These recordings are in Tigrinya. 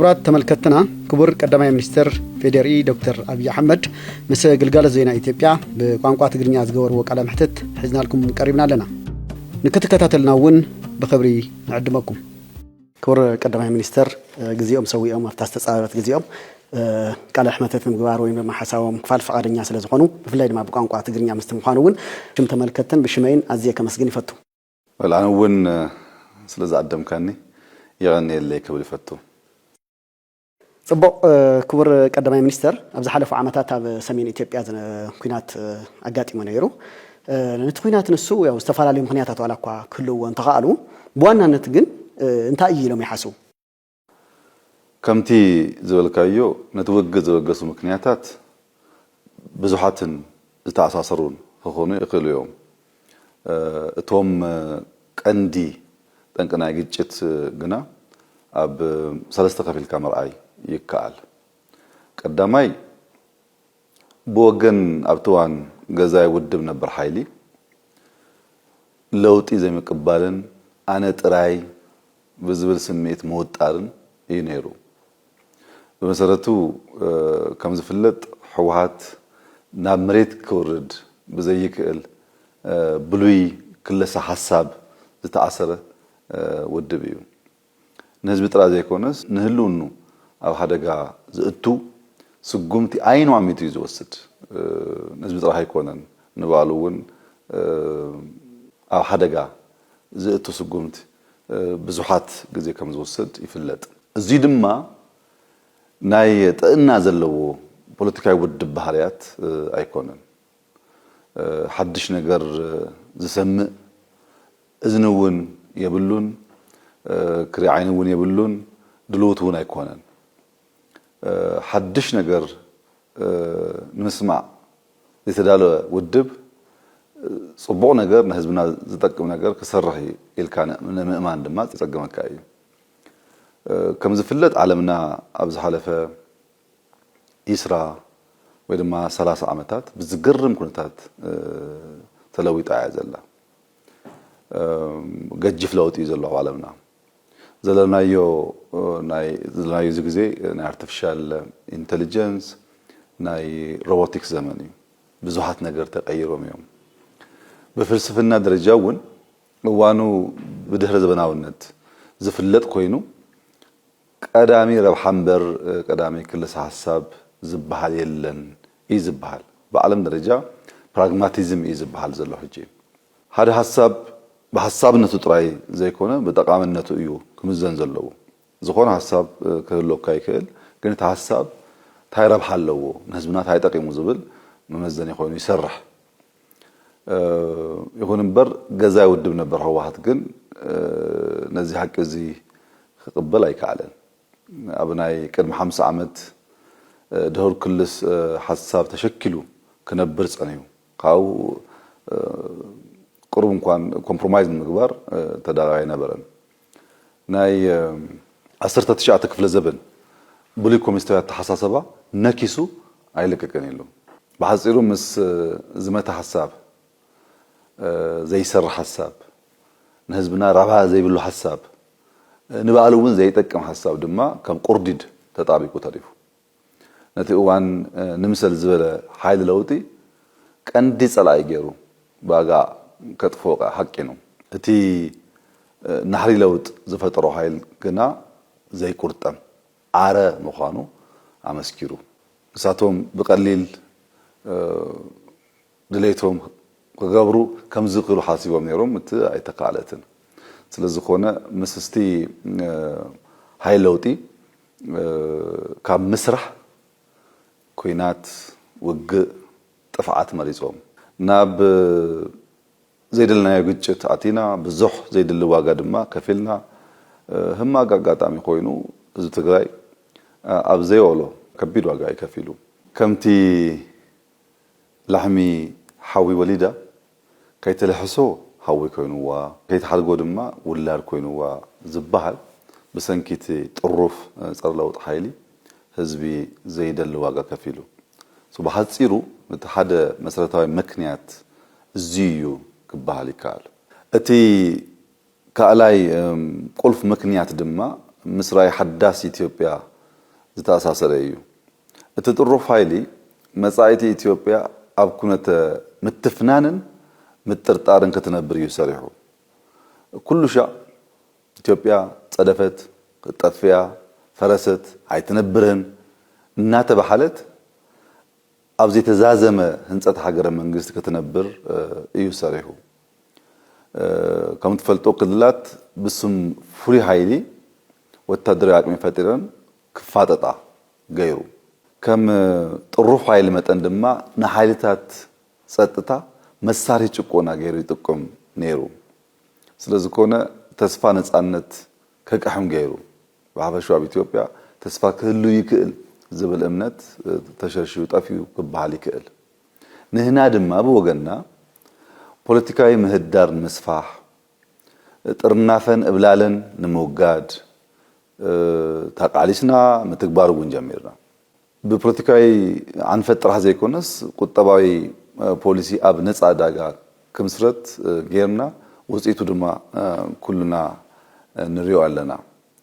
ክብራት ተመልከተና ክቡር ቀዳማይ ሚኒስትር ፌዴሪ ዶክተር አብይ አህመድ ምስ ግልጋሎት ዜና ኢትዮጵያ በቋንቋ ትግርኛ ዝገበርዎ ቃለ መሕተት ሒዝናልኩም ቀሪብና ኣለና ንክትከታተልናውን በክብሪ ንዕድመኩም ክቡር ቀዳማይ ሚኒስትር ግዚኦም ሰዊኦም አፍታስተጻበት ግዚኦም ቃለ መሕተት ምግባር ወይ ማሐሳዎም ክፋል ፈቃደኛ ስለዝኾኑ ብፍላይ ድማ በቋንቋ ትግርኛ ምስትምዃኑውን ሽም ተመልከተን ብሽመይን አዝየ ከመስግን ይፈቱ ወላንውን ስለዛደምካኒ يغني ክብል ይፈቱ ጽቡቕ ክቡር ቀዳማይ ሚኒስትር ኣብ ዝሓለፉ ዓመታት ኣብ ሰሜን ኢትዮጵያ ኩናት ኣጋጢሙ ነይሩ ነቲ ኩናት ንሱ ያው ዝተፈላለዩ ምክንያታት ዋላኳ ክህልዎ እንተኻሉ በዋናነት ግን እንታይ ኢሎም ይሓስቡ ከምቲ ዝበልካዮ ነቲ ውግእ ዝወገሱ ምክንያታት ብዙሓትን ዝተኣሳሰሩን ክኾኑ ይኽእሉ እዮም እቶም ቀንዲ ጠንቅናይ ግጭት ግና ኣብ ሰለስተ ከፊልካ መርኣይ ይከኣል ቀዳማይ ብወገን ኣብተዋን ገዛይ ውድብ ነበር ሓይሊ ለውጢ ዘይምቅባልን ኣነ ጥራይ ብዝብል ስሜት መውጣርን እዩ ነይሩ በመሰረቱ ከም ዝፍለጥ ሕወሓት ናብ መሬት ክወርድ ብዘይክእል ብሉይ ክለሳ ሓሳብ ዝተኣሰረ ውድብ እዩ ንህዝቢ ጥራ ዘይኮነስ ንህልውኑ ኣብ ሓደጋ ዝእቱ ስጉምቲ አይኑ ዓሚቱ ዝወስድ ንህዝቢ ጥራ ኣይኮነን ንባሉውን ኣብ ሓደጋ ዝእቱ ስጉምቲ ብዙሓት ግዜ ከም ዝወስድ ይፍለጥ እዚ ድማ ናይ ጥዕና ዘለዎ ፖለቲካዊ ውድብ ባህርያት ኣይኮነን ሓድሽ ነገር ዝሰምዕ እዝንውን የብሉን ክሪ ዓይንውን የብሉን ድልውቱን ኣይኮነን ሓድሽ ነገር ንምስማዕ ዝተዳለ ውድብ ጽቡቕ ነገር ንህዝብና ዝጠቅም ነገር ክሰርሕ ኢልካ ምእማን ድማ ዝጸገመካ እዩ ከም ዝፍለጥ ዓለምና ኣብ ዝሓለፈ ይስራ ወይ ድማ 30 ዓመታት ብዝገርም ኩነታት ተለዊጣ እያ ዘላ ገጅፍ ለውጢ ዘሎ ዓለምና ዘለናዮ እዚ ግዜ ናይ አርቲፊሻል ኢንተለጀንስ ናይ ሮቦቲክስ ዘመን እዩ ብዙሓት ነገር ተቀይሮም እዮም በፍልስፍና ደረጃውን እዋኑ ብድህረ ዘመናውነት ዝፍለጥ ኮይኑ ቀዳሚ ረብሓንበር ቀዳሚ ክለሳ ሐሳብ ዝባሃል የለን ይዝባሃል በዓለም ደረጃ ፕራግማቲዝም ይዝባሃል ዘሎ ሕጂ ሓደ ሐሳብ በሐሳብነቱ ጥራይ ዘይኮነ በጠቃምነቱ እዩ ክምዘን ዘለዎ ዝኾነ ሐሳብ ክህልወካ ይክእል ግን እቲ ሐሳብ ታይ ረብሓ ኣለዎ ንህዝብና ታይ ጠቂሙ ዝብል መመዘኒ ኮይኑ ይሰርሕ ይኹን እምበር ገዛይ ውድብ ነበር ህወሓት ግን ነዚ ሓቂ እዚ ክቅበል ኣይከኣለን ኣብ ናይ ቅድሚ 50 ዓመት ድህር ክልስ ሐሳብ ተሸኪሉ ክነብር ጸነዩ ካው قرب እንኳን ኮምፕሮማይዝ ምግባር ተዳራይ ነበረን ናይ 19 ክፍለ ዘበን ብሉይ ኮሚኒስታዊ ተሐሳሰባ ነኪሱ አይለቀቀን የለው በሐፂሩ ምስ ዝመታ ሐሳብ ዘይሰር ሐሳብ ንህዝብና ረባ ዘይብሉ ሐሳብ ንባሉውን ዘይጠቅም ሐሳብ ድማ ከም ቁርዲድ ተጣቢቁ ተሪፉ ነቲ እዋን ንምሰል ዝበለ ሓይል ለውጢ ቀንዲ ጸላኢ ገይሩ ባጋ ከጥፎቃ ሐቂ ነው እቲ ናህሪ ለውጥ ዝፈጠሮ ኃይል ግና ዘይቁርጠም አረ መዃኑ አመስኪሩ እሳቶም በቀሊል ድሌቶም ከገብሩ ከም ዝኽሩ ሓሲቦም ነይሮም እቲ አይተካለትን ስለዚህ ኾነ ምስስቲ ኃይል ለውጢ ካብ መስራሕ ኩናት ውግእ ጥፍዓት መሪጾም ናብ ዘይደልናዮ ግጭት አቲና ብዙሕ ዘይደል ዋጋ ድማ ከፊልና ህማግ አጋጣሚ ኮይኑ እዚ ትግራይ ኣብ ዘይወሎ ከቢድ ዋጋ ይከፊሉ ከምቲ ላሕሚ ሓዊ ወሊዳ ከይተለሕሶ ሓዊ ኮይኑዋ ከይተሓልጎ ድማ ውላድ ኮይኑዋ ዝባሃል ብሰንኪት ጥሩፍ ፀር ለውጥ ሓይሊ ህዝቢ ዘይደል ዋጋ ከፊሉ በሐፂሩ እቲ ሓደ መሰረታዊ ምክንያት እዚዩ ክባሃል ይካል እቲ ካላይ ቁልፍ ምክንያት ድማ ምስራይ ሓዳስ ኢትዮጵያ ዝተኣሳሰረ እዩ እቲ ጥሩፍ ኃይሊ መጻኢቲ ኢትዮጵያ ኣብ ኩነተ ምትፍናንን ምጥርጣርን ክትነብር እዩ ሰሪሑ ኩሉ ሻ ኢትዮጵያ ጸደፈት ጠፍያ ፈረሰት ኣይትነብርን እናተባሐለት ኣብዚ ተዛዘመ ህንጸት ሃገረ መንግስት ክትነብር እዩ ሰሪሑ ከም ትፈልጦ ክልላት ብስም ፍሪ ኃይሊ ወታደራዊ አቅሚ ፈጢረን ክፋጠጣ ገይሩ ከም ጥሩፍ ኃይሊ መጠን ድማ ንኃይልታት ጸጥታ መሳሪ ጭቆና ገይሩ ይጥቆም ነይሩ ስለዚህ ኮነ ተስፋ ነጻነት ከቀሕም ገይሩ በሐበሻው ኢትዮጵያ ተስፋ ክህሉ ይክእል ዝብል እምነት ተሸርሽው ጠፊው ክባል ይክእል ንህና ድማ በወገና ፖለቲካዊ ምህዳር መስፋህ ጥርናፈን እብላለን ንምውጋድ ታቃሊስና ምትግባሩ ጀሚርና በፖለቲካዊ አንፈጥራ ዘይኮነስ ቁጠባዊ ፖሊሲ አብ ነጻ ዳጋ ክምስረት ገርና ውጽኢቱ ድማ ኩልና ንሪዮ አለና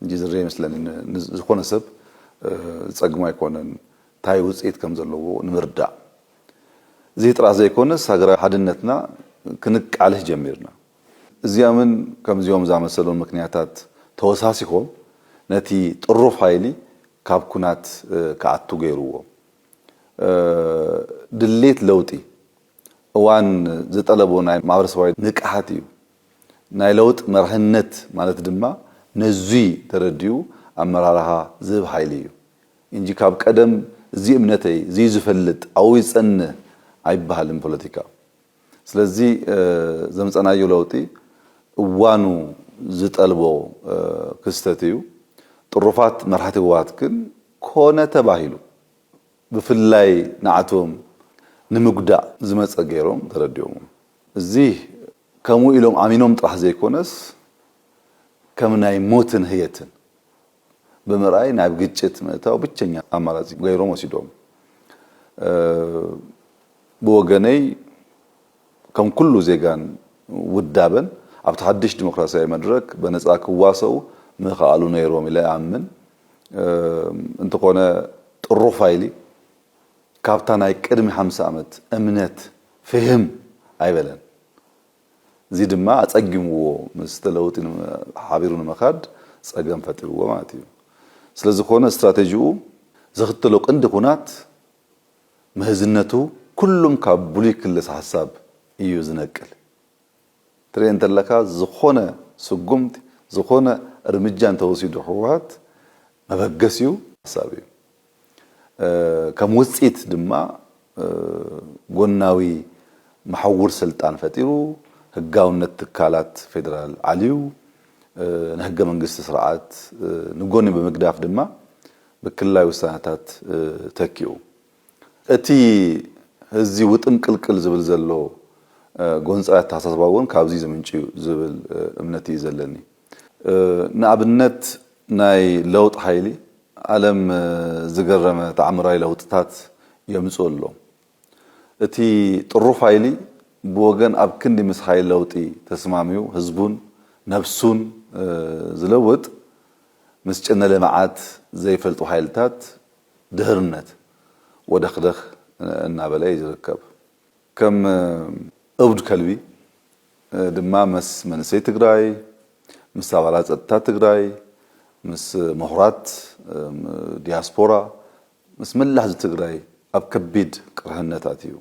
እንጂ ዝሬ መስለን ዝኮነ ሰብ ጸግማ ይኮነን ታይ ውጽኢት ከም ዘለዎ ንምርዳ እዚ ጥራ ዘይኮነስ ሃገራዊ ሓድነትና ክንቃልህ ጀሚርና እዚያምን ከምዚዮም ዛመሰሉን ምክንያታት ተወሳሲሆም ነቲ ጥሩፍ ኃይሊ ካብ ኩናት ከአቱ ገይሩዎ ድሌት ለውጢ እዋን ዝጠለቦ ናይ ማህበረሰባዊ ንቃሓት እዩ ናይ ለውጥ መርህነት ማለት ድማ ነዙይ ተረዲዩ አመራራሃ ዝብ ኃይሊ እዩ እንጂ ካብ ቀደም እዚ እምነተይ እዚ ዝፈልጥ አው ይጸነ አይባልም ፖለቲካ ስለዚህ ዘምጸናዩ ለውጢ እዋኑ ዝጠልቦ ክስተት እዩ ጥሩፋት መርሃቲ ህወሓት ግን ኮነ ተባሂሉ ብፍላይ ናዓቶም ንምጉዳ ዝመጸ ገይሮም ተረዲዮም እዚ ከሙ ኢሎም አሚኖም ጥራሕ ዘይኮነስ ከም ናይ ሞትን ህየትን በመራይ ናብ ግጭት መታው ብቸኛ አማራጭ ገይሮም ወሲዶም በወገነይ ከም ኩሉ ዜጋን ውዳበን ኣብ ተሐድሽ ዲሞክራሲያዊ መድረክ በነጻ ክዋሰው ምኻአሉ ነይሮም ኢላ አምን እንተኮነ ጥሩፍ ኃይሊ ካብታ ናይ ቅድሚ 50 ዓመት እምነት ፍህም አይበለን እዚ ድማ አጸግምዎ መስተለውጥን ሓቢሩን መኻድ ጸገም ፈጥርዎ ማለት እዩ ስለዚህ ኮነ ስትራቴጂው ዘኽተሎ ቅንድ ኩናት መህዝነቱ ኩሉም ካብ ቡሊ ክልስ ሐሳብ እዩ ዝነቅል ትሬንት ለካ ዝኾነ ስጉምት ዝኾነ እርምጃን ተወሲዱ ህወሓት መበገሲው ሐሳብ እዩ ከም ውጽኢት ድማ ጎናዊ መሐውር ስልጣን ፈጢሩ ህጋውነት ትካላት ፌደራል አልዩ ንህገ መንግስት ስርዓት ንጎን በመግዳፍ ድማ በክልላዊ ውሳናታት ተኪው እቲ እዚ ውጥን ቅልቅል ዝብል ዘሎ ጎንጻት ታሳስባውን ካብዚ ዘምንጪ ዝብል እምነት ይዘለኒ ንኣብነት ናይ ለውጥ ኃይሊ ዓለም ዝገረመ ተዓምራዊ ለውጥታት የምጾሎ እቲ ጥሩፍ ኃይሊ በወገን ኣብ ክንዲ ምስ ኃይል ለውጢ ተስማሚው ህዝቡን ነፍሱን ዝለውጥ ምስጨነ ለማዓት ዘይፈልጡ ኃይልታት ድህርነት ወደخدخ እና በላይ ይዝርከብ ከም እብድ ከልቢ ድማ መስ መንሰይ ትግራይ ምስ አባላት ጸጥታ ትግራይ ምስ ምሁራት ዲያስፖራ ምስ መላህ ትግራይ ኣብ ከቢድ ቅርህነታት እዩ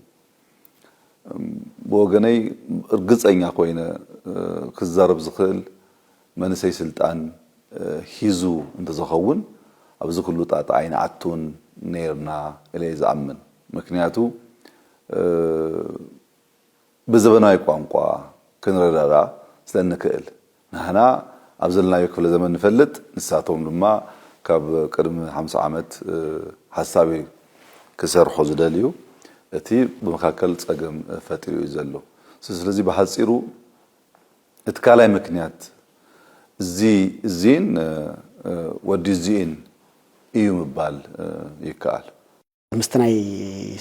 በወገነይ እርግጸኛ ኮይነ ክዛረብ ዝኽእል መንሰይ ስልጣን ሂዙ እንተዘኸውን ኣብዚ ኩሉ ጣጣ አይና አቱን ነርና ኢለይ ዝአምን ምክንያቱ በዘበናዊ ቋንቋ ክንረዳዳ ስለንክእል ንሕና ኣብ ዘለናዮ ክፍለ ዘመን ንፈልጥ ንሳቶም ድማ ካብ ቅድሚ 50 ዓመት ሐሳቢ ክሰርሖ ዝደልዩ እቲ በመካከል ጸገም ፈጥሩ ይዘሎ ስለዚህ በሐጽሩ እትካላይ ምክንያት ዚን ወዲ ዚን እዩ ምባል ይካል ምስተናይ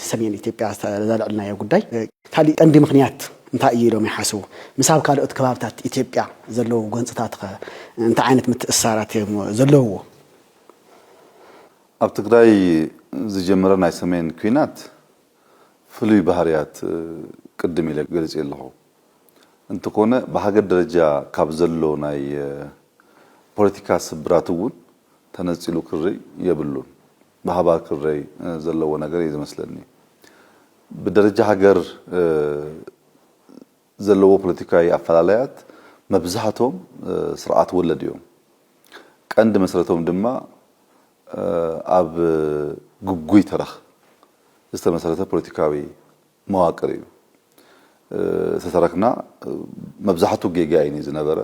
ሰሜን ኢትዮጵያ ዘላልዕልና ጉዳይ ታሊ ቀንዲ ምክንያት እንታይ ኢሎም ይሓስቡ ምሳብ ካልኦት ከባብታት ኢትዮጵያ ዘለው ጎንጽታት እንታይ ዓይነት ምትእሳራት ዘለው ኣብ ትግራይ ዝጀመረ ናይ ሰሜን ኩናት ፍሉይ ባህርያት ቅድም ኢለ ገልጽ የለኹ እንትኮነ በሃገር ደረጃ ካብ ዘሎ ናይ ፖለቲካ ስብራት እውን ተነጽሉ ክሪ የብሉን በሃባር ክሪ ዘለዎ ነገር ይመስለኒ በደረጃ ሃገር ዘለዎ ፖለቲካዊ አፈላላያት መብዛሕቶም ስርዓት ወለድ እዮም ቀንድ መሰረቶም ድማ ኣብ ጉጉይ ተረኽ ዝተመሰረተ ፖለቲካዊ መዋቅር እዩ ተተረክና መብዛሕቱ ጌጋይኒ ዝነበረ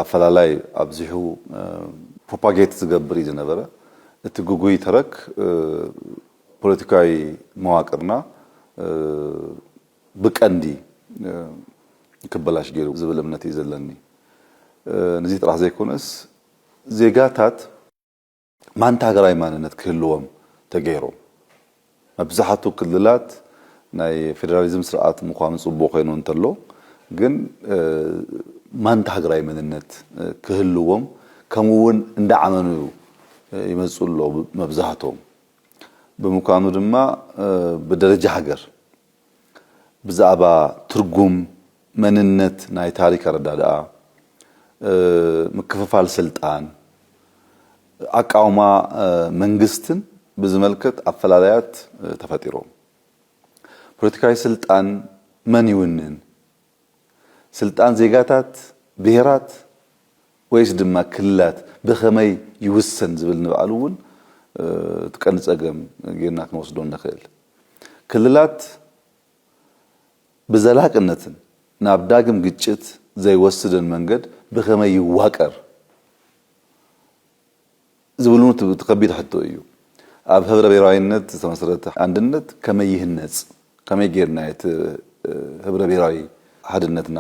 አፈላላይ ኣብዚሁ ፕሮፓጌት ዝገብር ዝነበረ እቲ ጉጉይ ተረክ ፖለቲካዊ መዋቅርና ብቀንዲ ክበላሽ ገይሩ ዝብል እምነት ይዘለኒ ነዚ ጥራሕ ዘይኮነስ ዜጋታት ማንታ ሃገራዊ ማንነት ክህልዎም ተገይሮም መብዛሕቱ ክልላት ናይ ፌደራሊዝም ስርዓት ምዃኑ ጽቡቕ ኮይኑ እንተሎ ግን ማንታ ሃገራዊ ማንነት ክህልዎም ከምውን እንዳዓመኑ ይመጽሉ መብዛሕቶም በመካኑ ድማ በደረጃ ሃገር ብዛዕባ ትርጉም መንነት ናይ ታሪክ አረዳዳ ምክፍፋል ስልጣን አቃውማ መንግስትን በዝመልከት አፈላላያት ተፈጥሮም ፖለቲካዊ ስልጣን ማን ይውንን ስልጣን ዜጋታት ብሔራት ወይስ ድማ ክልላት በኸመይ ይውሰን ዝብል ንባዕሉውን ተቀንጸገም ጌርና ክንወስዶ ንኽእል ክልላት በዘላቅነትን ናብ ዳግም ግጭት ዘይወስደን መንገድ በኸመይ ይዋቀር ዝብሉኑ ተከቢድ ሕቶ እዩ ኣብ ህብረ ብሔራዊነት ዝተመሰረተ አንድነት ከመይ ይህነጽ ከመይ ጌርና ህብረ ብሔራዊ ሓድነትና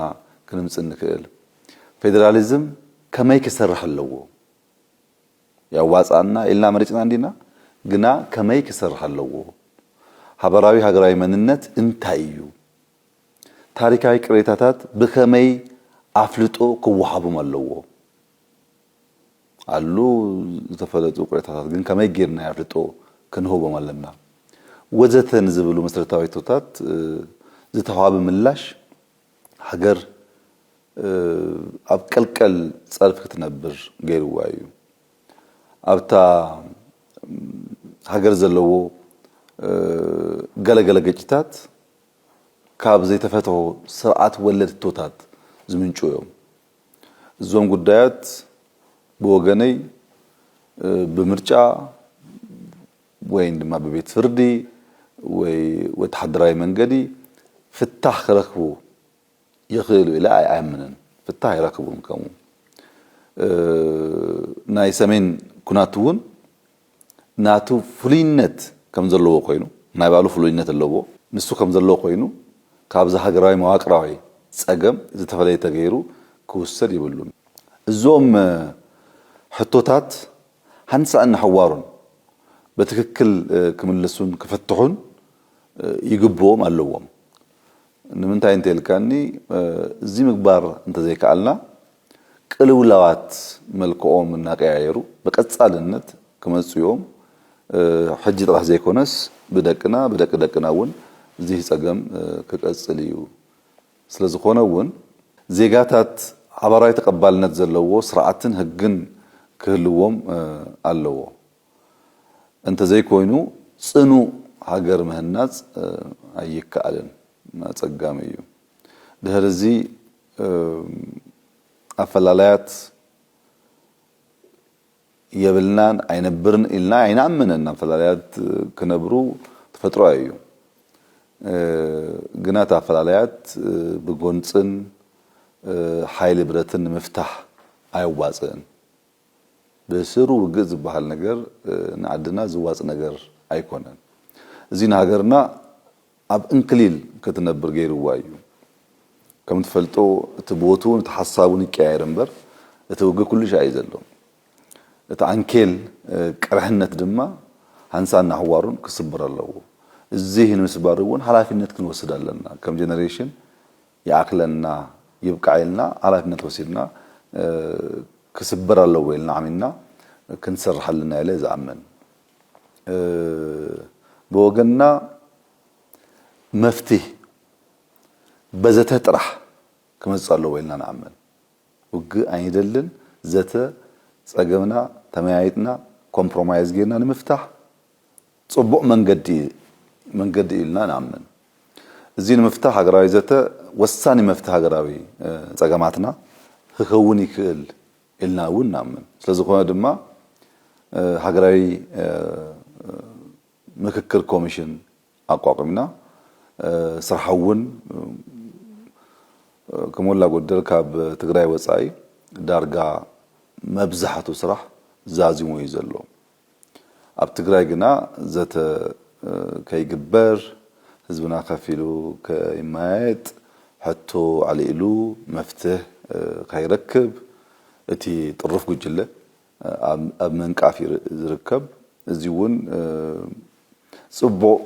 ክንምጽ ንክእል ፌደራሊዝም ከመይ ክሰርሕ ኣለዎ ያዋጻና ኢልና መሪጽና እንዲና ግና ከመይ ክሰርሕ ኣለዎ ሃበራዊ ሃገራዊ መንነት እንታይ እዩ ታሪካዊ ቅሬታታት በከመይ አፍልጦ ክወሃቡም ኣለዎ አሉ ዝተፈለጡ ቅሬታታት ግን ከመይ ጌርና ያፍልጦ ክንሆቦም ኣለና ወዘተን ዝብሉ መሰረታዊ ቶታት ዝተዋሃበ ምላሽ ሃገር ኣብ ቀልቀል ጸልፍ ክትነብር ገይርዋ እዩ ኣብታ ሃገር ዘለዎ ገለገለ ግጭታት ካብ ዘይተፈተው ስርዓት ወለድ ቶታት ዝምንጩ እዮም እዞም ጉዳያት በወገነይ በምርጫ ወይ ድማ በቤት ፍርዲ ወይ ወተሐደራዊ መንገዲ ፍታህ ከረክቡ ይኽእሉ ኢላ አይአምንን ፍታህ ይረክቡን ከሙ ናይ ሰሜን ኩናቱን ናቱ ፍሉይነት ከም ዘለዎ ኮይኑ ናይ ባሉ ፍሉይነት ኣለዎ ንሱ ከም ዘለዎ ኮይኑ ካብዛ ሃገራዊ መዋቅራዊ ጸገም ዝተፈለየ ተገይሩ ክውሰድ ይብሉን እዞም ሕቶታት ሃንሳእና ሕዋሩን በትክክል ክምልሱን ክፈትሑን ይግብዎም ኣለዎም ንምንታይ እንተልካኒ እዚ ምግባር እንተዘይከኣልና ቅልውላዋት መልክኦም እናቀያየሩ በቀጻልነት ክመጽዮም ሕጂ ጥራሕ ዘይኮነስ ብደቅና በደቅደቅናውን እዚ ጸገም ክቀጽል እዩ ስለዝኾነውን ዜጋታት ሃበራዊ ተቀባልነት ዘለዎ ስርዓትን ህግን ክህልዎም ኣለዎ እንተ ዘይኮይኑ ጽኑ ሃገር ምህናጽ ኣይከኣልን ማጸጋም እዩ ድህርዚ አፈላላያት የብልናን አይነብርን ኢልና አይናምነን አፈላላያት ክነብሩ ተፈጥሮ እዩ ግና አፈላላያት በጎንጽን ኃይል ብረትን መፍታህ አይዋጽን በስሩ ግዝ በሃል ነገር ንዓድና ዝዋጽ ነገር አይኮነን እዚና ሀገርና ኣብ እንክሊል ከተነብር ገይርዋ እዩ ከም ትፈልጦ ትቦቱን ተሐሳቡን ይቀያየር እንበር እተውገ ኩሉ ሻይ ዘሎ እታ አንኬል ቅርህነት ድማ ሃንሳና ህዋሩን ክስብር ኣለዎ እዚህን መስባሩን ሐላፊነት ክንወስዳለና ከም ጄነሬሽን ያክለና ይብቃይልና ሐላፊነት ወሲድና ክስብር ኣለዎ ኢልና አሚና ክንሰርሐልና ያለ ዘአመን بوجنا مفتي بزته طرح كما تصلوا ويلنا نعمل وج ايدلن زته صقمنا تمايتنا كومبرومايز جينا نمفتح صبق منقد إلنا نعمل زين مفتاح هجراوي زته وساني مفتاح هجراوي صقماتنا هخوني كل إلنا ونعمل ስለዚህ ሆነ ድማ هجراوي ምክክር ኮሚሽን አቋቁምና ስራውን ከሞላ ጎደል ካብ ትግራይ ወጻይ ዳርጋ መብዛሕቱ ስራሕ ዛዚሙ ይዘሎ ኣብ ትግራይ ግና ዘተ ከይግበር ህዝብና ከፊሉ ከይማየጥ ሕቶ ዓሊሉ መፍትህ ከይረክብ እቲ ጥሩፍ ጉጅለ ኣብ መንቃፊ ዝርከብ እዚውን ጽቡቅ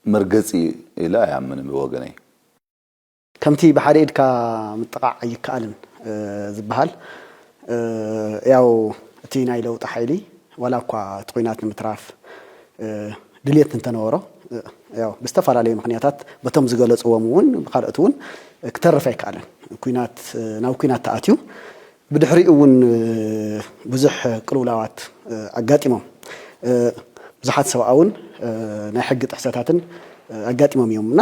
مرقصي إلى يعمل بوجني كمتي بحريد كمتقع يكالن زبهال ياو تينا يلو تحيلي ولا كوا تقينات المتراف دليت نتنورو ياو بستفر عليه مخنياتات بتم زقلت ومون بخارقتون اكترف يكالن كوينات ناو كوينات تأتيو بدحريقون بزح قلولاوات أقاتيمهم بزحات سواءون ናይ ሕግ ጥሕሰታትን አጋጥሞም ይምና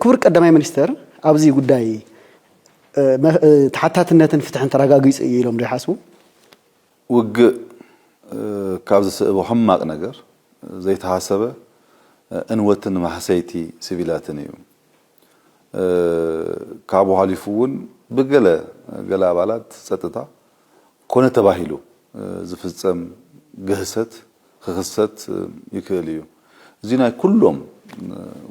ክቡር ቀዳማይ ሚኒስተር ኣብዚ ጉዳይ ተሓታትነትን ፍትሕን ተረጋግጽ ኢሎም ይሓስቡ ውግ ካብዚ ሰበ ሕማቅ ነገር ዘይተሓሰበ እንወትን ማሕሰይቲ ሲቪላትን እዩ ካብ ሓሊፉውን ብገለ አባላት ጸጥታ ኮነ ተባሂሉ ዝፍጸም ገህሰት خصت يكليو زينا كلهم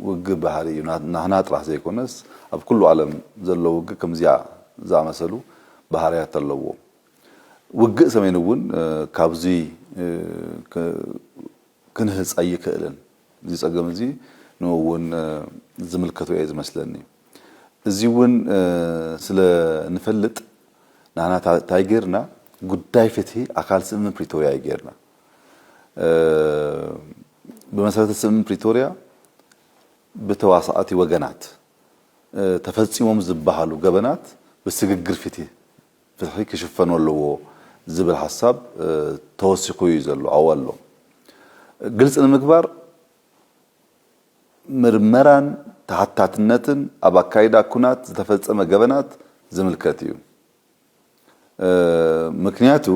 وج بحري نحنا طرح زي كونس اب كل عالم زلو وج كم زع مسلو بحريات تلو وج سمينون كابزي كنهص ايكلن زي صقم زي نون زملكتو ايز مسلني زيون سلا نفلط نحنا تايغرنا ጉዳይ ፍትህ አካል ስም ፕሪቶሪያ ይገርና በመሰረተ ስም ፕሪቶሪያ በተዋሳአቲ ወገናት ተፈጽሞም ዝባሃሉ ገበናት በስግግር ፍትህ ከሽፈነው ዝብል ሐሳብ ተወስኹ ይዘሉ አዋሎ ግልጽ ንምግባር ምርመራን ተሐታትነትን አባካይዳ ኩናት ተፈጸመ ገበናት ዝምልከትዩ ምክንያቱ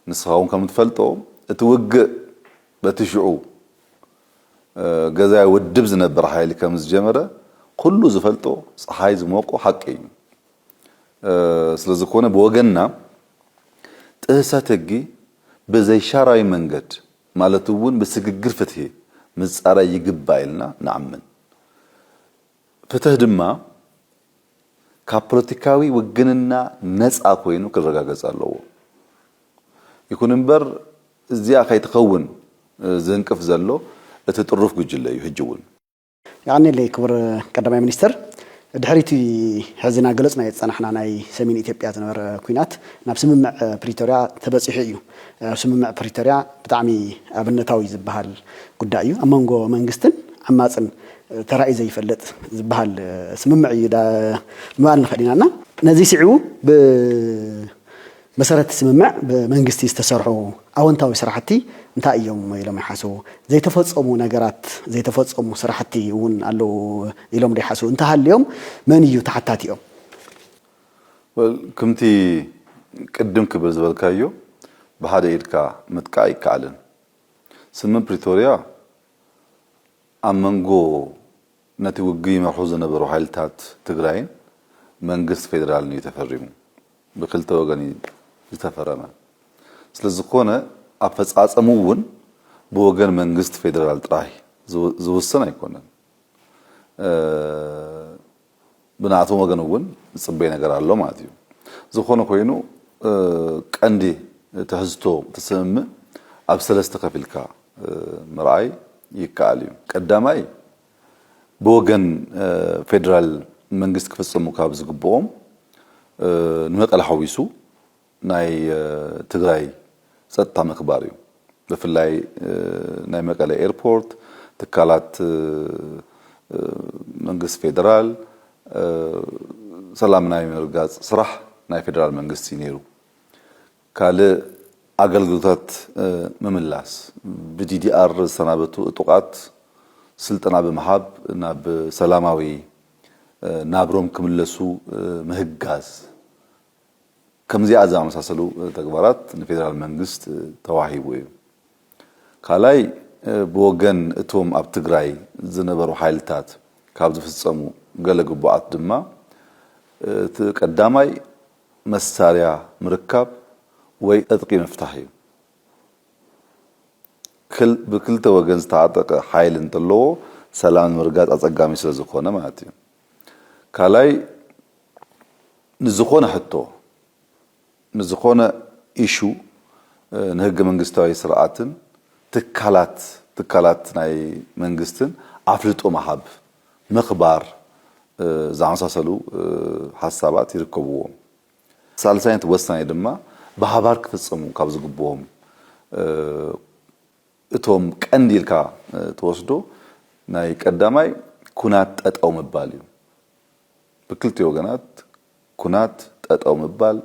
ንስኻውን ከምትፈልጦ እትውግ በትሽዑ ገዛ ወድብ ዝነበር ኃይል ከምዝ ጀመረ ሁሉ ዝፈልጦ ፀሐይ ዝሞቆ ሐቅ እዩ ስለዚህ ኮነ በወገንና ጥህሰትጊ በዘይሻራዊ መንገድ ማለቱውን በስግግር ፍትህ ምጻራ ይግባይልና ናምን ፍትህ ድማ ከፖለቲካዊ ወግንና ነፃ ኮይኑ ክረጋገጻለው ይኩንበር እዚያ ከይተኸውን ዘንቅፍ ዘሎ እተጥሩፍ ጉጅለዩ ህጅውን يعني اللي كبر قدامي مينستر ድሕሪቲ ሕዝና ገለጽና የጸናሕና ናይ ሰሜን ኢትዮጵያ ዝነበረ ኩናት ናብ ስምምዕ ፕሪቶሪያ ተበጽሑ እዩ ስምምዕ ፕሪቶሪያ ብጣዕሚ ኣብነታዊ ዝበሃል ጉዳይ እዩ ኣመንጎ መንግስትን ዓማጽን ተራእይ ዘይፈልጥ ዝበሃል ስምምዕ እዩ ማል ንኸዲናና ነዚ ሲዑ መሰረት ስምምዕ በመንግስቲ ዝተሰርሑ ኣወንታዊ ስራሕቲ እንታይ እዮም ኢሎም ይሓስቡ ዘይተፈጸሙ ነገራት ዘይተፈጸሙ ስራሕቲ እውን ኣለው ኢሎም ይሓስቡ እንተሃልዮም መን እዩ ተሓታቲኦም ከምቲ ቅድም ክብር ዝበልካዮ በሓደ ኢድካ ምጥቃ ይካልን ስምምዕ ፕሪቶሪያ ኣመንጎ ነቲ ውግእ ይመርሑ ዝነበሩ ኃይልታት ትግራይን መንግስት ፌደራል ነው የተፈረሙ በክልተ ወገን ዝተፈረመ ስለዚህ ኮነ አፈጻጸሙውን በወገን መንግስት ፌደራል ጥራይ ዝውሰን አይኮነን ብናቱ ወገንውን ጽበይ ነገር አለው ማለት ነው ዝኮነ ኮይኑ ቀንዲ ተህዝቶ ተሰምዕ ኣብ ሰለስተ ከፊልካ መርአይ ይካልዩ ቀዳማይ በወገን ፌደራል መንግስት ክፈጽሙ ካብ ዝግቦም ንመቀለ ሐዊሱ ናይ ትግራይ ጸጥታ መክባር እዩ ብፍላይ ናይ መቀለ ኤርፖርት ትካላት መንግስት ፌደራል ሰላም ናይ ምርጋጽ ስራሕ ናይ ፌደራል መንግስት ይነሩ ካለ አገልግሎታት መምላስ በዲዲአር ሰናበቱ እጥቃት ስልጠና በመሐብ እና በሰላማዊ ናብሮም ክምለሱ መህጋዝ ከምዚ አዛም መሳሰሉ ተግባራት ለፌደራል መንግስት ተዋሂቡ ካላይ በወገን እቶም አብ ትግራይ ዝነበሩ ኃይልታት ካብ ዝፍጸሙ ገለግባአት ድማ ተቀዳማይ መሳሪያ ምርካብ ወይ እጥቂ መፍታህ በክልተ ወገን ዝተዓጠቀ ኃይል እንተለዎ ሰላም ምርጋጽ አጸጋሚ ስለዝኾነ ማለት እዩ ካላይ ንዝኾነ ሕቶ ንዝኾነ ኢሹ ንህገ መንግስታዊ ስርዓትን ትካላት ናይ መንግስትን አፍልጦ መሐብ መኽባር ዛንሳሰሉ ሐሳባት ይርከቡዎም ሳልሳይነት ወሳኝ ድማ በሐባር ክፈጽሙ ካብ ዝግቦም እቶም ቀንዲልካ ተወስዶ ናይ ቀዳማይ ኩናት ጠጣው መባል እዩ በክልተ ወገናት ኩናት ጠጣው መባል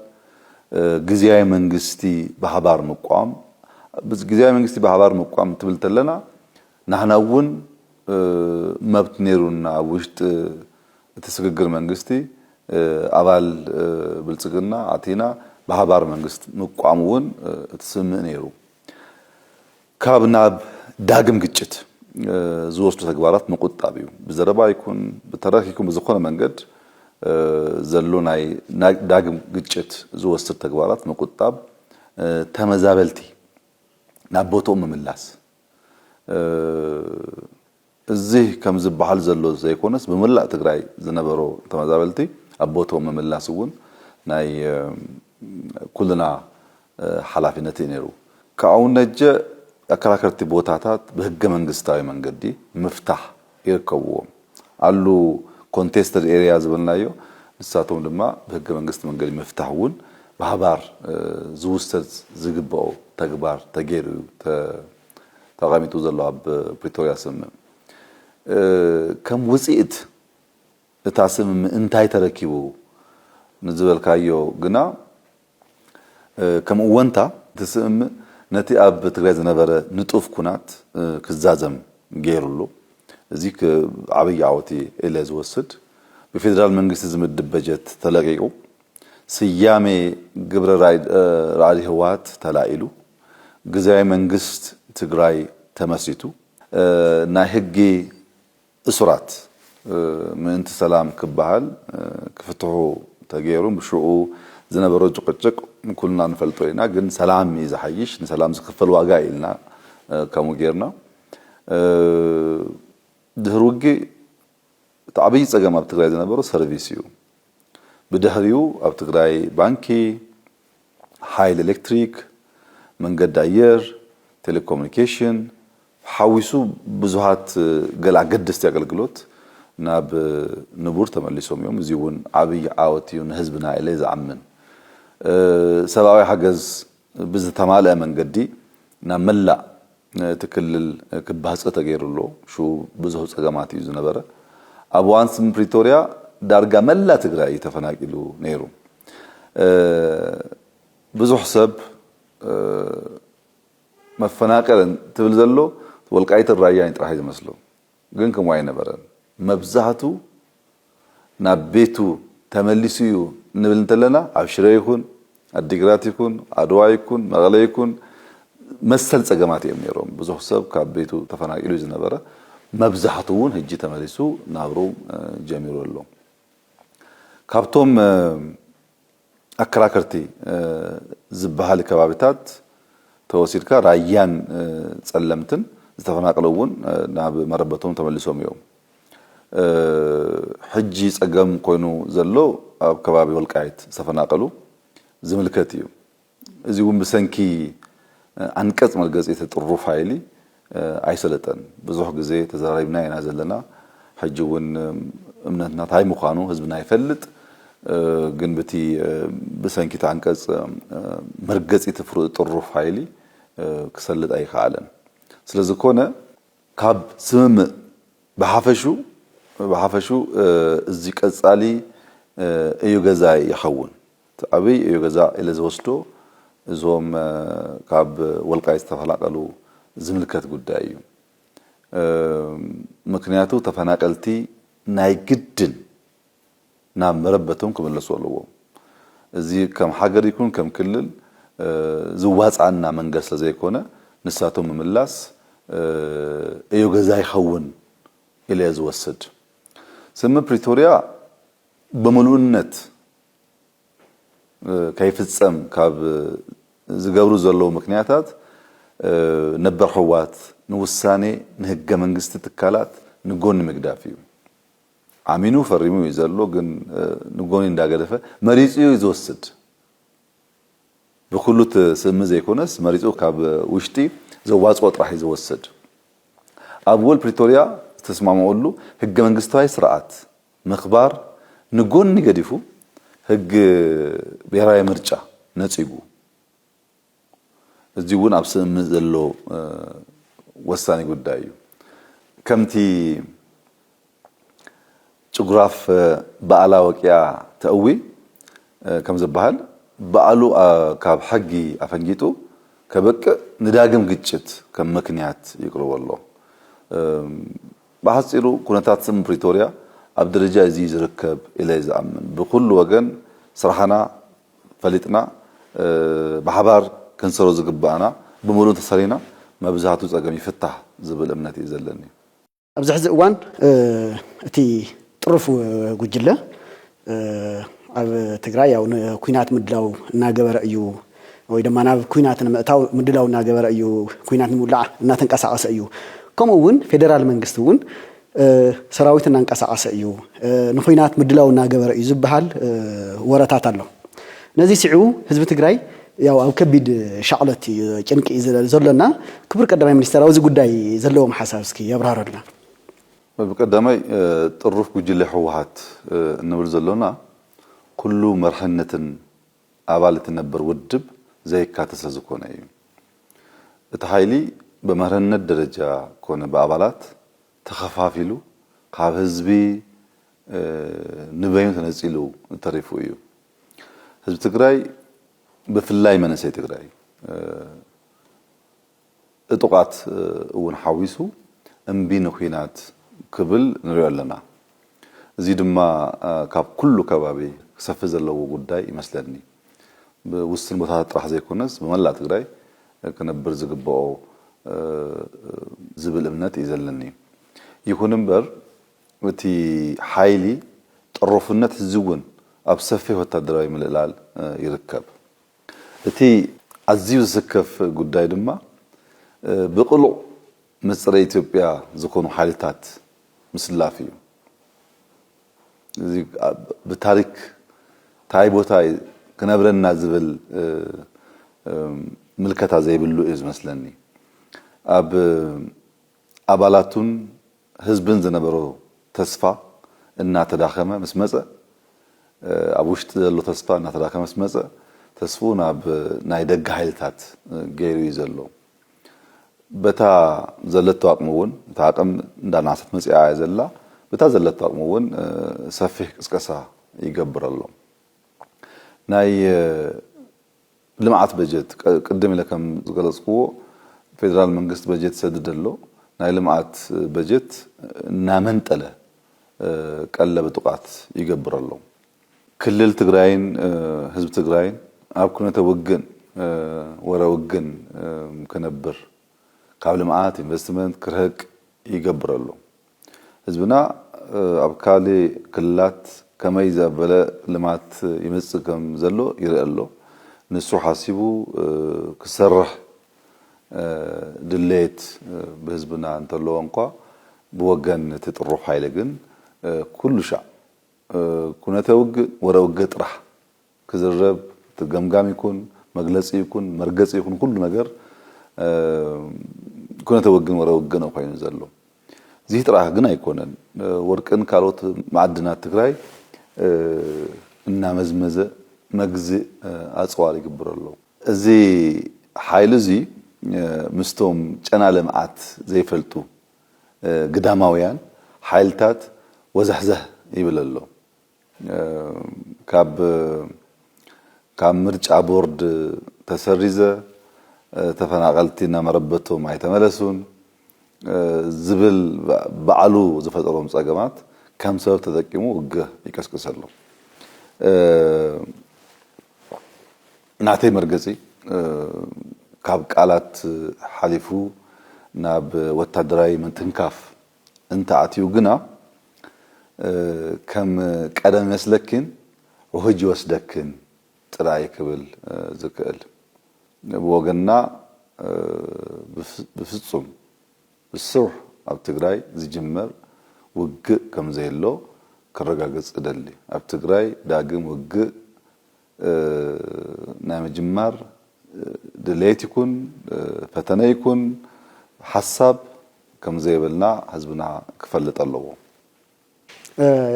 ግዚያዊ መንግስቲ በሐባር መቋም ግዚያዊ መንግስቲ በሐባር መቋም ትብልተለና ናህናውን መብት ኔሩና ውሽጥ ተስግግር መንግስቲ አባል ብልጽግና አቲና በሐባር መንግስት መቋሙን ተስምዕ ኔሩ ካብናብ ዳግም ግጭት ዝወስዱ ተግባራት መቆጣብ እዩ በዘረባ ይኩን በተራኪኩም በዝኾነ መንገድ ዘሎ ናይ ዳግም ግጭት ዝወስድ ተግባራት መቆጣብ ተመዛበልቲ ናቦቶም መምላስ እዚህ ከም ዝበሃል ዘሎ ዘይኮነስ በመላእ ትግራይ ዝነበሩ ተመዛበልቲ አቦቶም መምላስውን ናይ ኩልና ሐላፊነት ይነሩ ካውነጀ አከራከርቲ ቦታታት በህገ መንግስታዊ መንገዲ መፍታህ ይርከቡዎም አሉ ኮንቴስተድ ኤሪያ ዝብልናዮ ንሳቶም ድማ በህገ መንግስት መንገዲ መፍታህውን በሐባር ዝውስተት ዝግባው ተግባር ተገይሩ ተቃሚጡ ዘሎ አብ ፕሪቶሪያ ስምም ከም ውጽኢት እታስም እንታይ ተረኪቡ ንዝበልካዮ ግና ከም ወንታ ተስም ነቲ አብ ትግራይ ዝነበረ ንጡፍ ኩናት ክዛዘም ገይሩሉ እዚ ከዓብይ ዓወቲ ኢለ ዝወስድ በፌደራል መንግስት ዝምድብ በጀት ተለቂቁ ስያሜ ግብረ ራዕይ ህወሓት ተላኢሉ ግዚያዊ መንግስት ትግራይ ተመስሪቱ ናይ ህጊ እስራት ምንት ሰላም ክባሃል ክፍትሑ ተገይሩ ብሽኡ ዝነበረ ጭቅጭቅ ኩልና ንፈልጦይና ግን ሰላም ይዝሐይሽ ንሰላም ዝከፈል ዋጋ ኢልና ከመ ገይርና ድህሩጊ ተዓብይ ጸገም አብ ትግራይ ዝነበሩ ሰርቪስ እዩ በድህሪው አብ ትግራይ ባንኪ ኃይል ኤሌክትሪክ መንገድ አየር ቴሌኮሙኒኬሽን ሐዊሱ ብዙሃት ገላገድስት ያገልግሎት ናብ ንቡር ተመልሶም እዮም እዚውን ዓብይ ዓወቲዩ ንህዝብና ኢለ ዝአምን ሰብአዊ ሐገዝ ብዝተማለ መንገዲ ናብ መላእ ትክልል ክባጽ ተገይሩሎ ሹ ብዙህ ጸገማት እዩ ዝነበረ አብዋንስ ፕሪቶሪያ ዳርጋ መላ ትግራይ ተፈናቂሉ ነይሩ ብዙህ ሰብ መፈናቀልን ትብል ዘሎ ወልቃይት ራያን ጥራይ ዝመስሎ ግን ከም ዋይ ነበረን መብዛህቱ ናብ ቤቱ ተመልሲዩ ንብል እንተለና አብ ሽረ ይኩን አዲግራት ይኩን አድዋ ይኩን መቀለ ይኩን መሰል ጸገማት እዮም ነይሮም ብዙህ ሰብ ካብ ቤቱ ተፈናቂሉ ዝነበረ መብዛህቱውን ህጂ ተመልሱ ናብሩ ጀሚሩሎ ካብቶም አከራከርቲ ዝበሃል ከባቢታት ተወሲድካ ራያን ጸለምትን ዝተፈናቀሉውን ናብ መረበቶም ተመልሶም እዮም ሕጂ ጸገም ኮይኑ ዘሎ አብ ከባቢ ወልቃይት ዝተፈናቀሉ ዝምልከት እዩ እዚውን ብሰንኪ አንቀጽ መልገጽ የተጥሩ ፋይሊ አይሰለጠን ብዙህ ጊዜ ተዘራሪብና ኢና ዘለና ሕጂውን እምነትና ታይ ምዃኑ ህዝብና ይፈልጥ ግን በቲ በሰንኪ አንቀጽ መርገጽ የተጥሩ ፋይሊ ክሰልጥ ኣይከኣለን ስለዚ ኮነ ካብ ስምምዕ ብሓፈሹ እዚ ቀጻሊ እዩ ገዛ ይኸውን ኣብይ እዩ ገዛ ኢለ ዝወስዶ እዞም ካብ ወልቃይት ተፈናቀሉ ዝምልከት ጉዳይ እዩ ምክንያቱ ተፈናቀልቲ ናይ ግድን ናብ መረበቶም ክመለሱ ኣለዎም እዚ ከም ሃገር ይኩን ከም ክልል ዝዋጻና መንገድ ስለዘይኮነ ንሳቶም ምምላስ እዩ ገዛ ይኸውን ኢለ ዝወስድ ስምምዕ ፕሪቶሪያ በሙሉነት ከይፍጸም ካብ ዝገብሩ ዘለው ምክንያታት ነበር ሕዋት ንውሳኔ ንህገ መንግስቲ ትካላት ንጎን ምግዳፍ እዩ አሚኑ ፈሪሙ ይዘሎ ግን ንጎን እንዳገደፈ መሪጽዩ ይዝወስድ بخلوت سمز يكونس مريضو كاب وشتي زواج وط راح يزوسد أول بريتوريا تسمع ما أقوله هج منجستاي سرعات مخبار نقول نجدفو هج بيراي مرجع نتيجو الزيون أبسم مزلو وساني قدايو كم تي جغراف بعلا وكيا تقوي كم زبهال بعلو كاب حقي أفنجيتو كبك نداقم قدشت كم مكنيات يقولوا والله بحصيرو كونتات سم بريتوريا عبد الرجاء زيز ركب إلى زعمن بكل وجن صراحنا فلتنا بحبار كنسرو زقبانا بمولون تصرينا ما بزعتو زقم يفتح زبل أمنتي زلني أبزح زقوان تي طرف وجلة أب تجري أو كوينات مدلو ناجبر أيو وإذا ما ناف كوينات نمتاو مدلو ناجبر أيو كوينات مولع ناتن كساعس أيو كم أون فيدرال منجستون سراويتنا نكساعس أيو نخوينات مدلو ناجبر أيو زبحال ورثات الله نزي سعو حزب تجري ياو أو كبيد شعلتي كأنك إذا زلنا كبر قدامي منستر أو زقداي زلهم حسابسكي يبرر لنا بقدامي طرف بجل حوهات النبل زلنا كل مرحلة أبالة النبر ودب زي كاتس زكونة التحايلي بمرحلة درجة كون بأبالات تخفافيلو قاب حزبي نبيون تنزيلو تريفويو حزب تقراي بفلاي منسي تقراي اتوقعت ونحاويسو انبين خينات قبل نريو لنا زيد ما كاب كله كبابي سفز الله وجوداي يمسلني بوسط المتحدث راح زي كونس بملا تقراي كنبر زقباو زبل امنات يزلني يكون نمبر وتي حايلي طرفنت الزون ابسفه وتدراي من الال يركب تي عزيز زكف قداي دما بقلو مصر إثيوبيا زكونو حالتات مسلافيو زي بتاريخ تايبوتاي كنبرنا زبل ملكتا زي بلو إز مسلني أبالاتون حزبن زنبرو تسفا إنها تداخمة مسمزة أبوشت لو تسفا إنها تداخمة مسمزة تسفون نايدق حالتات غيرو يزلو بتا زلتو أقمون تعقم دانا عصت مسيعة يزلا بتا زلتو أقمون سفه قسقسا يقبر الله ناي لمعات بجت قدمي لكم زقلصقو فيدرال منقست بجت سدد له ناي لمعات بجت نامنتله قلب طقات يقبر الله كلل تግራይን ህዝብ ትግራይን ኣብ ኩነተ ወግን ወራ ወግን ከነብር ካብ ልማዓት ኢንቨስትመንት ክርህቅ ይገብረሉ ህዝብና ኣብ ካሊ ክልላት ከመይ ዘበለ ልማት ይመጽከም ዘሎ ይረአሎ ንሱ ሓሲቡ ክሰርሕ ድሌት በህዝብና እንተሎ እንኳ በወገን ተጥሩፍ ኃይለ ግን ኩሉ ሻ ኩነተ ወግ ወራ ወግ ጥራሕ ክዝረብ ተገምጋም ይኩን መግለጽ ይኩን መርገጽ ይኩን ሁሉ ነገር ኩነተ ወግን ወራ ወግ ነው ኮይኑ ዘሎ ዚህ ጥራሕ ግን አይኮነን ወርቅን ካሎት ማዕድናት ትግራይ እና መዝመዘ መግዝ አጽዋር ይግብረሉ እዚ ኃይል እዚ ምስቶም ጨና ለምዓት ዘይፈልጡ ግዳማውያን ሓይልታት ወዛሕዛህ ይብለሎ ካብ ምርጫ ቦርድ ተሰሪዘ ተፈናቀልቲና መረበቶም አይተመለሱን ዝብል በዓሉ ዝፈጠሮም ጸገማት ከም ሰበብ ተጠቂሙ ውግህ ይቀስቅሰሉ ናተይ መርገጺ ካብ ቃላት ሓሊፉ ናብ ወታደራዊ ምንትንካፍ እንታአትዩ ግና ከም ቀደም መስለክን ወህጅ ወስደክን ጥራይ ክብል ዝክእል ወገና በፍጹም ብስሩሕ ኣብ ትግራይ ዝጅመር ውግእ ከም ዘይሎ ከረጋግጽ ደሊ ኣብ ትግራይ ዳግም ውግእ ናይ መጅማር ድሌት ይኩን ፈተና ይኩን ሐሳብ ከም ዘይብልና ህዝብና ክፈልጥ ኣለዎ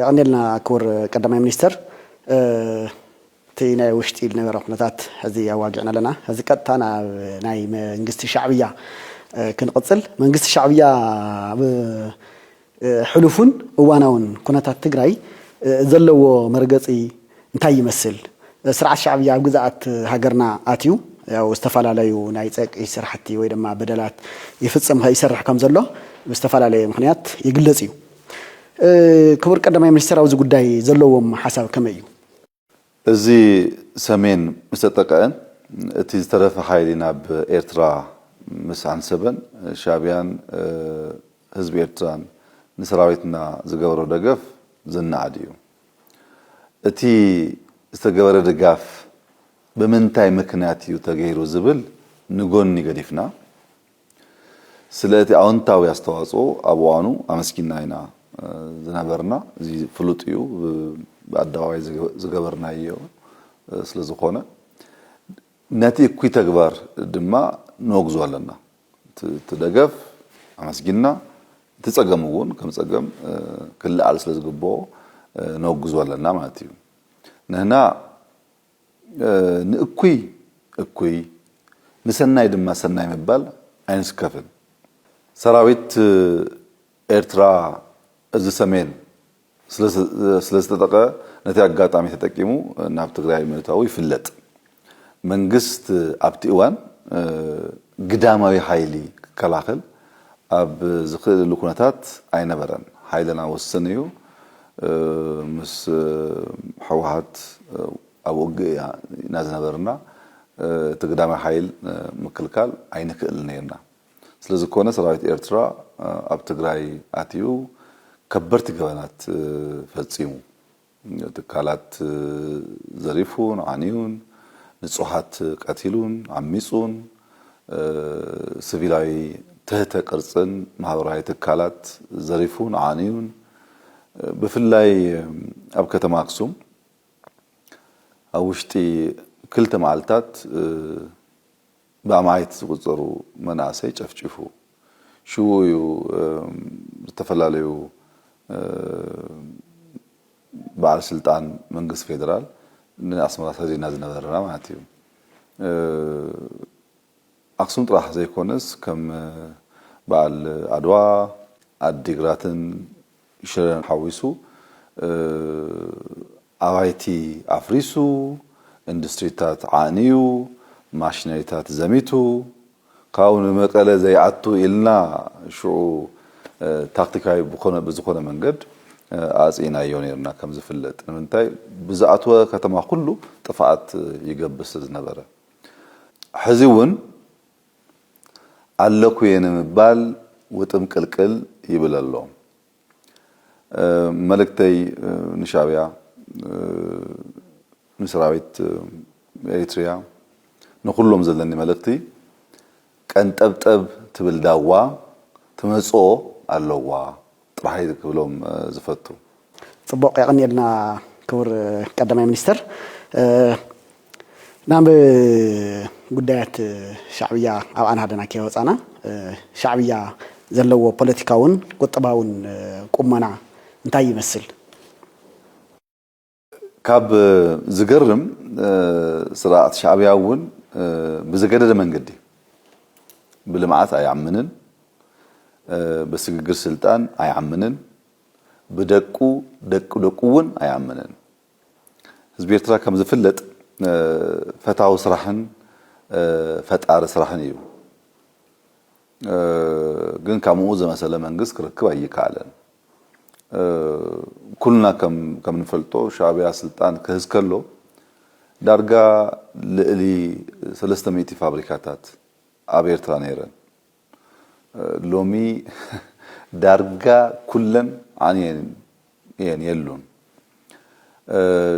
ያንልና ክቡር ቀዳማይ ሚኒስተር تينا وشتي لنا رحمتات هذه واقعنا لنا هذه قطعنا ناي منجست الشعبية كنقتل منجست الشعبية حلفون واناون كنا تتجري زلوا مرقصي انتي يمثل سرعة الشعبية جزءات هجرنا آتيو أو استفعل عليه نايتك يسرح حتى وإذا ما بدلات يفتصم هاي يسرح كم زلوا استفعل عليه مخنيات يجلسيو كبر قدام المنستر أو زوجي زلوا حسب كميو زي سمين مستقعن تيزترف حيلنا بإرترا مسعن سبن شعبيان حزب إرتران نسراويتنا زقورو دقف زن عاديو تي استقورو دقف بمنتاي مكناتيو تغيرو زبل نقوني قديفنا سلاتي أونتاو يستواسو أبوانو أمسكينا هنا زنابرنا زي فلوتيو بعدواي زغبرنا يو سلازخونه ناتي كوي تغبار دما نوغزو علنا تدغف امسجنا تصغمون كم صغم كل على سلازغبو نوغزو علنا ماتيو نهنا نكوي نسناي دما سناي مبال اينس كفن سراويت ኤርትራ እዚ ሰሜን ስለስተጠቀ ነቲ አጋጣሚ ተጠቂሙ ናብ ትግራይ ምርታው ይፍለጥ መንግስት ኣብቲዋን ግዳማዊ ኃይሊ ከላኸል ኣብ ዝኽእል ኩነታት አይነበረን ኃይልና ወሰነዩ ምስ ሕወሓት ኣብ ወግያ ናዝነበርና ትግዳማዊ ኃይል ምክልካል አይንክእል ነይርና ስለዚህ ኮነ ሰራዊት ኤርትራ ኣብ ትግራይ አትዩ ከበርት ገበናት ፈጽሙ ተካላት ዘሪፉን አኒውን ንጹሃት ቀቲሉን አሚጹን ሲቪላዊ ተህተ ቅርጽን ማህበራዊ ተካላት ዘሪፉን አኒውን በፍላይ ኣብ ከተማ አክሱም አውሽቲ ክልተ ማልታት በአማይት ዝቁጠሩ መናሰይ ጨፍጭፉ ሽውዩ ተፈላላዩ ባል ስልጣን መንግስት ፌደራል አስመራ ሰሪና ዝነበረና ማለት እዩ አክሱም ጥራህ ዘይኮነስ ከም ባል አድዋ አዲግራትን ሽረን ሐዊሱ አባይቲ አፍሪሱ ኢንዱስትሪታት ዓኒዩ ማሽነሪታት ዘሚቱ ካውን መቀለ ዘይዓቱ ኢልና ሽዑ ታክቲካዊ በዝኾነ መንገድ አጽይና የሆነና ከም ዝፍለጥ ምንታይ ብዛአትወ ከተማ ሁሉ ጥፋት ይገብስ ዝነበረ ሕዚውን አለኩ የነምባል ወጥም ቅልቅል ይብለሎ መልእክተይ ንሻቢያ ንሰራዊት ኤርትራ نخلهم زلني ملكتي كان تبتب تبلداوا تمصو اللوا طرحي كلهم زفتو صبوق يعني لنا كور قدامي منستر نعم ጉዳያት ሻዕብያ ኣብ ኣናሃደና ከወፃና ሻዕብያ ዘለዎ ፖለቲካውን ቁጥባውን ቁመና እንታይ ይመስል ካብ ዝገርም ስርዓት ሻዕብያውን بزجدد منجدي بالمعات أيعمنن بسجل سلطان أيعمنن بدقون أيعمنن حزب إرترا كم زفلت فتاو صراحن فتار صراحن يو جن كموزة مثلا منجز كركب أي كعلن كلنا كم نفلتو شعبية سلطان كهز كله درجة للي 300 فابريكاتات أبي إرترا نيرن لومي درجة كلن عنين يعني يلون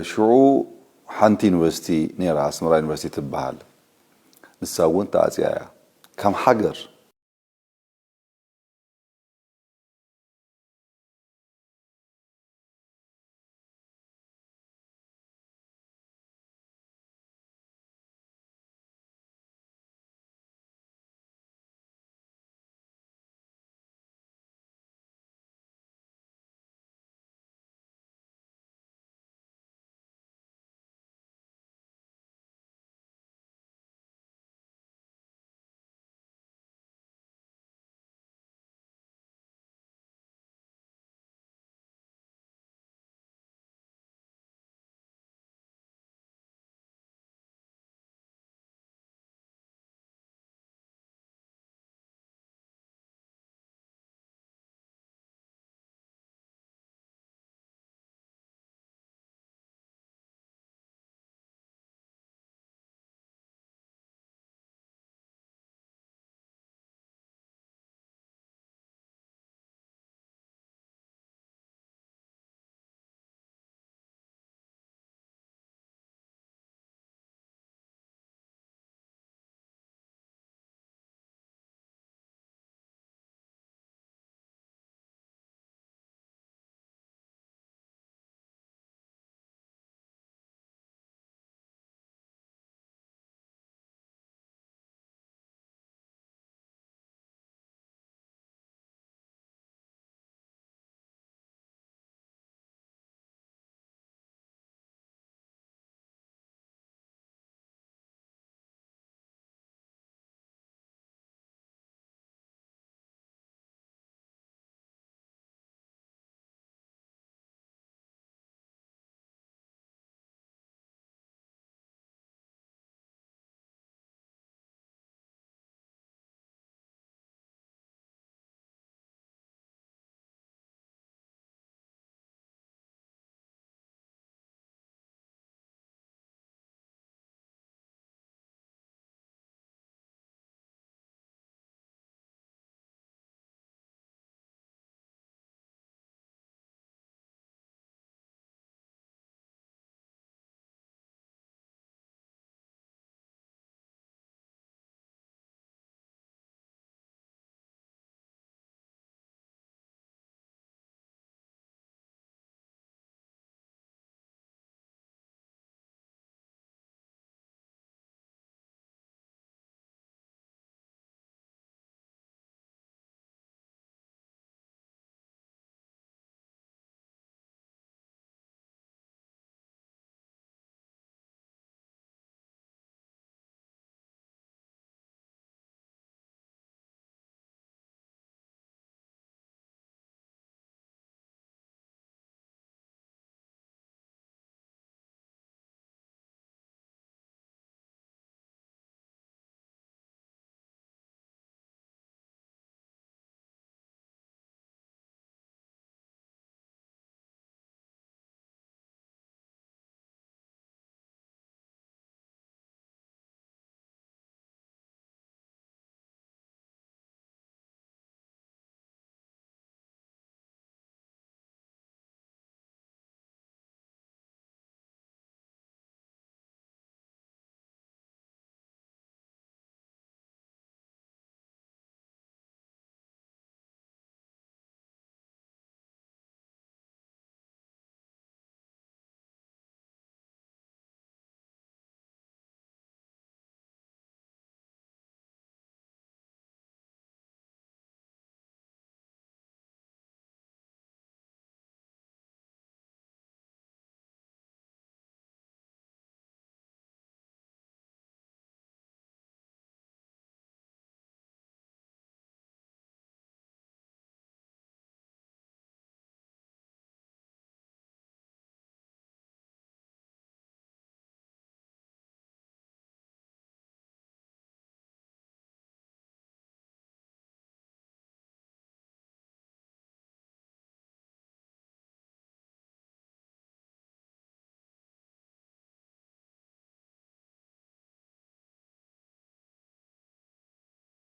شعو حنتي يونيفرسيتي نيرا اسمرا يونيفرسيتي تبعال نساون تعزيايا كم حجر